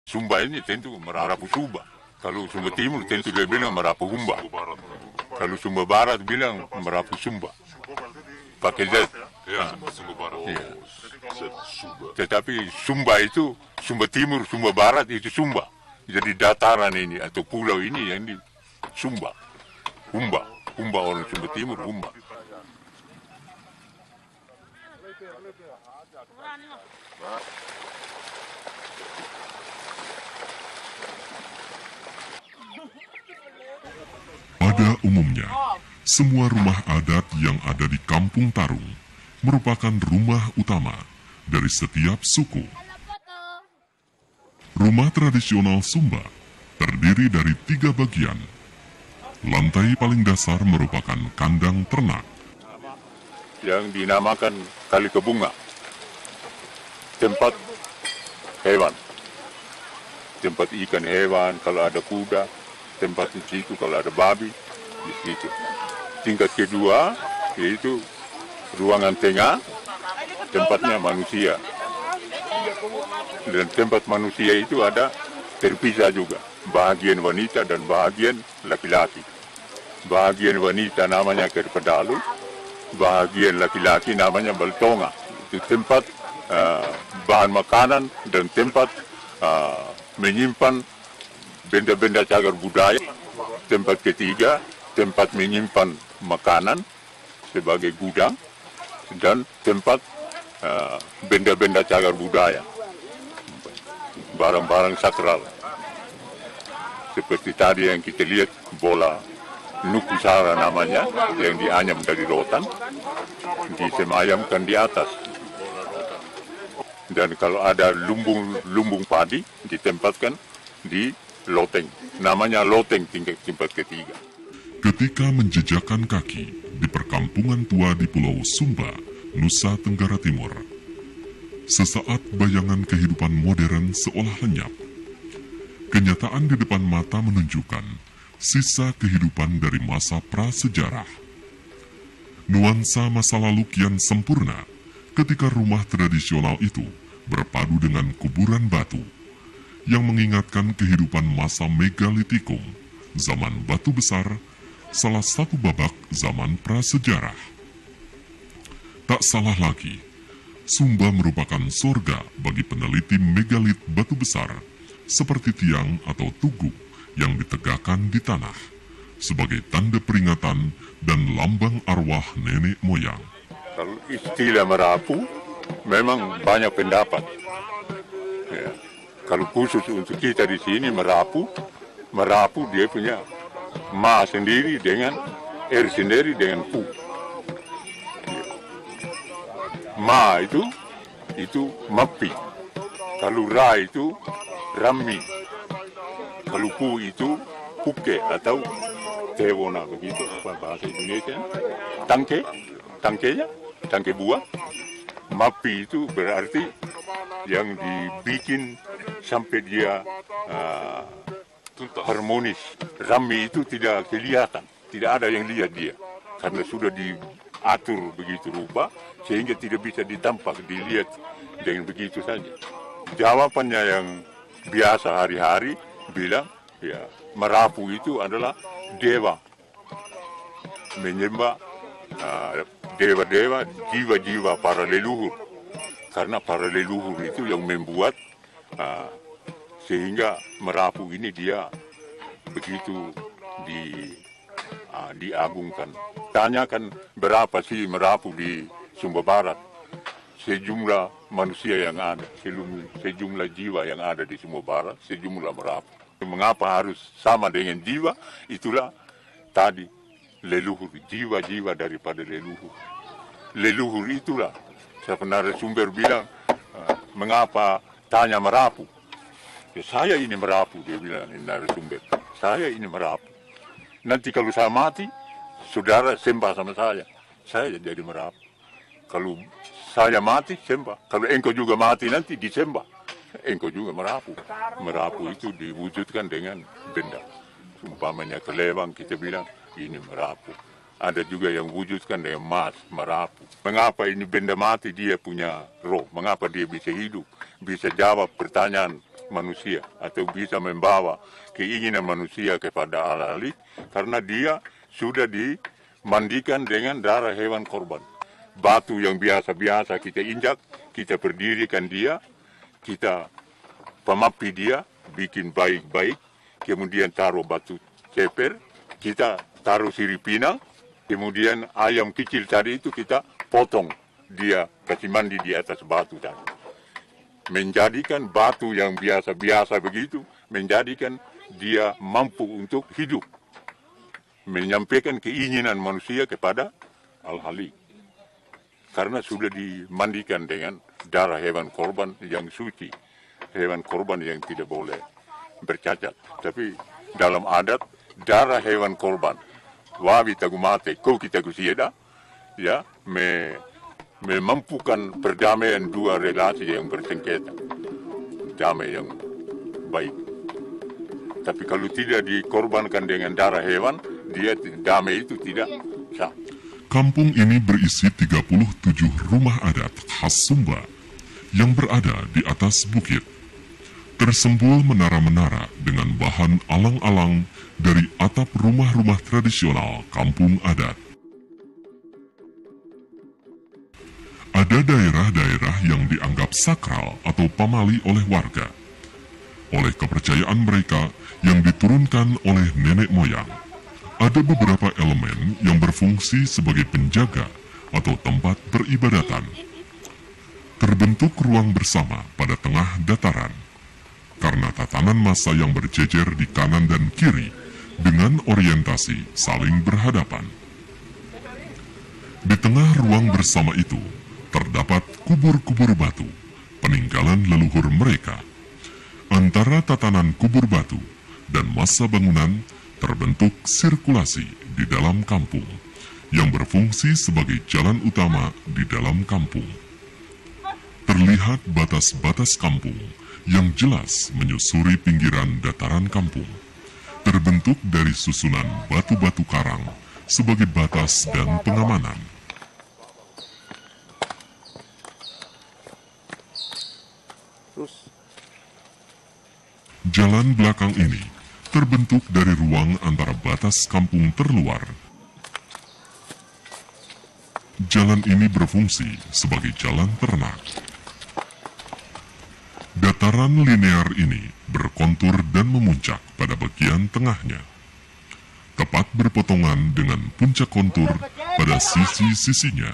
Sumba ini tentu Merapu Sumba. Kalau Sumba Timur tentu dia bilang Merapu Humba. Kalau Sumba Barat bilang Merapu Sumba. Pakai Z. Ya, Sumba Barat. Ya. Sumba. Tetapi Sumba itu, Sumba Timur, Sumba Barat itu Sumba. Jadi dataran ini atau pulau ini yang di Sumba. Humba. Humba orang Sumba Timur, Humba. Pada umumnya, semua rumah adat yang ada di Kampung Tarung merupakan rumah utama dari setiap suku. Rumah tradisional Sumba terdiri dari 3 bagian. Lantai paling dasar merupakan kandang ternak. Yang dinamakan Kali Kebunga. Tempat hewan. Tempat ikan hewan, kalau ada kuda. Tempat di situ kalau ada babi, di situ. Tingkat kedua, yaitu ruangan tengah, tempatnya manusia. Dan tempat manusia itu ada terpisah juga. Bahagian wanita dan bahagian laki-laki. Bahagian wanita namanya Kerpedalu, bahagian laki-laki namanya Baltonga. Itu tempat bahan makanan dan tempat menyimpan benda-benda cagar budaya. Tempat ketiga, tempat menyimpan makanan sebagai gudang dan tempat benda-benda cagar budaya. Barang-barang sakral. Seperti tadi yang kita lihat, bola nukusara namanya, yang dianyam dari rotan, disemayamkan di atas. Dan kalau ada lumbung padi, ditempatkan di loteng. Namanya loteng tempat ketiga. Ketika menjejakkan kaki di perkampungan tua di Pulau Sumba, Nusa Tenggara Timur, sesaat bayangan kehidupan modern seolah lenyap. Kenyataan di depan mata menunjukkan sisa kehidupan dari masa prasejarah. Nuansa masa lalu kian sempurna ketika rumah tradisional itu berpadu dengan kuburan batu yang mengingatkan kehidupan masa megalitikum, zaman batu besar, salah satu babak zaman prasejarah. Tak salah lagi, Sumba merupakan surga bagi peneliti megalit batu besar seperti tiang atau tugu yang ditegakkan di tanah sebagai tanda peringatan dan lambang arwah nenek moyang. Kalau istilah Merapu memang banyak pendapat. Ya. Kalau khusus untuk kita di sini Merapu dia punya ma sendiri dengan sendiri dengan pu. Ya. Ma itu mapi. Kalau ra itu rami. Kalau pu itu puke atau tewona begitu apa bahasa Indonesia. Tangke buah. Mapi itu berarti yang dibikin sampai dia harmonis. Rami itu tidak kelihatan, tidak ada yang lihat dia karena sudah diatur begitu rupa sehingga tidak bisa ditampak, dilihat dengan begitu saja. Jawabannya yang biasa hari-hari bilang ya Merapu itu adalah dewa, menyembah dewa-dewa, jiwa-jiwa para leluhur. Karena para leluhur itu yang membuat sehingga Merapu ini dia begitu diagungkan. Tanyakan berapa sih Merapu di Sumba Barat? Sejumlah manusia yang ada, sejumlah jiwa yang ada di Sumba Barat, sejumlah Merapu. Mengapa harus sama dengan jiwa? Itulah tadi leluhur, jiwa-jiwa daripada leluhur. Leluhur itulah. Narasumber bilang, mengapa tanya Merapu? Ya, saya ini Merapu, dia bilang narasumber. Saya ini Merapu. Nanti kalau saya mati, saudara sembah sama saya. Saya jadi Merapu. Kalau saya mati, sembah. Kalau engkau juga mati nanti disembah. Engkau juga Merapu. Merapu itu diwujudkan dengan benda. Umpamanya kelewang kita bilang, ini Merapu. Ada juga yang wujudkan dengan emas, Merapu. Mengapa ini benda mati dia punya roh? Mengapa dia bisa hidup? Bisa jawab pertanyaan manusia atau bisa membawa keinginan manusia kepada al-halik karena dia sudah dimandikan dengan darah hewan korban. Batu yang biasa-biasa kita injak, kita berdirikan dia, kita pemapi dia, bikin baik-baik, kemudian taruh batu ceper, kita taruh sirih pinang, kemudian ayam kecil tadi itu kita potong, dia kasih mandi di atas batu tadi. Menjadikan batu yang biasa-biasa begitu, menjadikan dia mampu untuk hidup. Menyampaikan keinginan manusia kepada al-halik. Karena sudah dimandikan dengan darah hewan korban yang suci. Hewan korban yang tidak boleh bercacat. Tapi dalam adat, darah hewan korban. Wabi tagumate, kau kita kusieda, ya, memampukan perdamaian dua relasi yang bersengketa. Damai yang baik. Tapi kalau tidak dikorbankan dengan darah hewan, dia damai itu tidak sah. Kampung ini berisi 37 rumah adat khas Sumba yang berada di atas bukit. Tersembul menara-menara dengan bahan alang-alang dari atap rumah-rumah tradisional kampung adat. Ada daerah-daerah yang dianggap sakral atau pamali oleh warga, oleh kepercayaan mereka yang diturunkan oleh nenek moyang. Ada beberapa elemen yang berfungsi sebagai penjaga atau tempat peribadatan. Terbentuk ruang bersama pada tengah dataran, karena tatanan massa yang berjejer di kanan dan kiri dengan orientasi saling berhadapan. Di tengah ruang bersama itu, terdapat kubur-kubur batu, peninggalan leluhur mereka. Antara tatanan kubur batu dan massa bangunan, terbentuk sirkulasi di dalam kampung yang berfungsi sebagai jalan utama di dalam kampung. Terlihat batas-batas kampung yang jelas menyusuri pinggiran dataran kampung, terbentuk dari susunan batu-batu karang sebagai batas dan pengamanan. Jalan belakang ini terbentuk dari ruang antara batas kampung terluar. Jalan ini berfungsi sebagai jalan ternak. Dataran linear ini berkontur dan memuncak pada bagian tengahnya, tepat berpotongan dengan puncak kontur pada sisi-sisinya,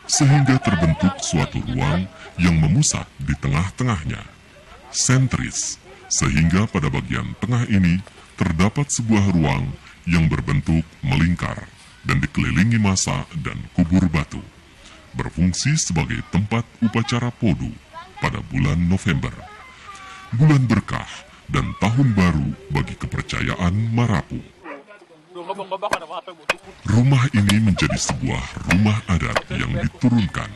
sehingga terbentuk suatu ruang yang memusat di tengah-tengahnya, sentris. Sehingga pada bagian tengah ini terdapat sebuah ruang yang berbentuk melingkar dan dikelilingi massa dan kubur batu, berfungsi sebagai tempat upacara podu pada bulan November, bulan berkah dan tahun baru bagi kepercayaan Marapu. Rumah ini menjadi sebuah rumah adat yang diturunkan,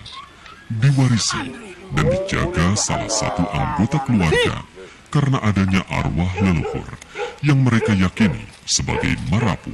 diwarisi, dan dijaga salah satu anggota keluarga karena adanya arwah leluhur yang mereka yakini sebagai Marapu.